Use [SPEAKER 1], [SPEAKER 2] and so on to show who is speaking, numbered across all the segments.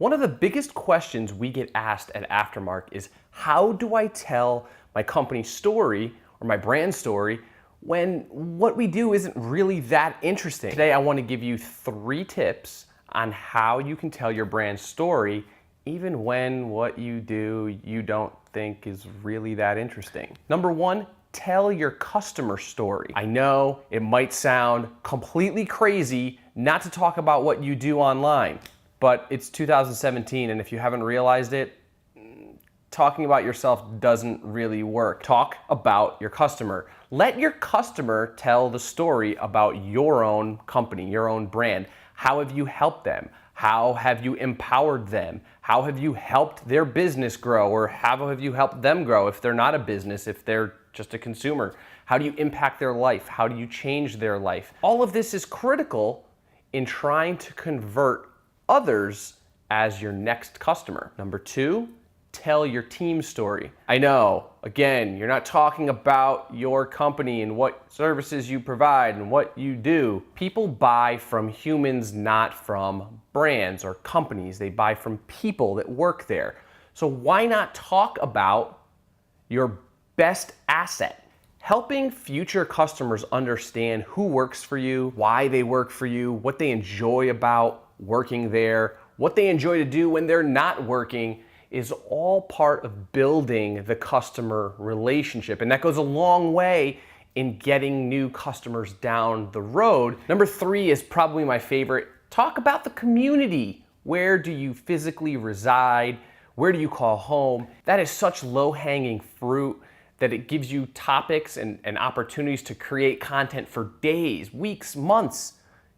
[SPEAKER 1] One of the biggest questions we get asked at Aftermarq is, how do I tell my company story or my brand story when what we do isn't really that interesting? Today I want to give you 3 tips on how you can tell your brand story even when what you do you don't think is really that interesting. Number 1, tell your customer story. I know it might sound completely crazy not to talk about what you do online, but it's 2017, and if you haven't realized it, talking about yourself doesn't really work. Talk about your customer. Let your customer tell the story about your own company, your own brand. How have you helped them? How have you empowered them? How have you helped their business grow? Or how have you helped them grow if they're not a business, if they're just a consumer? How do you impact their life? How do you change their life? All of this is critical in trying to convert others as your next customer. Number 2, tell your team story. I know, again, you're not talking about your company and what services you provide and what you do. People buy from humans, not from brands or companies. They buy from people that work there. So why not talk about your best asset? Helping future customers understand who works for you, why they work for you, what they enjoy about working there, what they enjoy to do when they're not working is all part of building the customer relationship. And that goes a long way in getting new customers down the road. Number 3 is probably my favorite. Talk about the community. Where do you physically reside? Where do you call home? That is such low-hanging fruit that it gives you topics and opportunities to create content for days, weeks, months,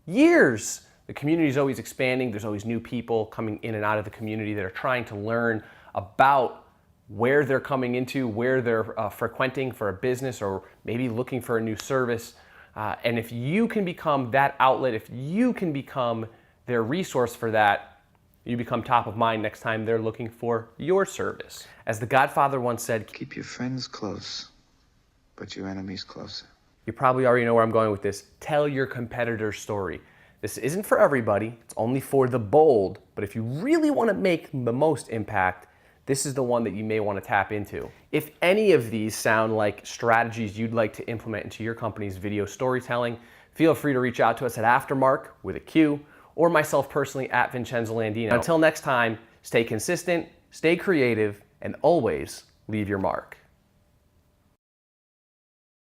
[SPEAKER 1] years. The community is always expanding. There's always new people coming in and out of the community that are trying to learn about where they're coming into, where they're frequenting for a business or maybe looking for a new service. And if you can become that outlet, if you can become their resource for that, you become top of mind next time they're looking for your service. As the Godfather once said,
[SPEAKER 2] keep your friends close, but your enemies closer.
[SPEAKER 1] You probably already know where I'm going with this. Tell your competitor's story. This isn't for everybody, it's only for the bold, but if you really want to make the most impact, this is the one that you may want to tap into. If any of these sound like strategies you'd like to implement into your company's video storytelling, feel free to reach out to us at Aftermarq with a Q, or myself personally at Vincenzo Landino. Until next time, stay consistent, stay creative, and always leave your mark.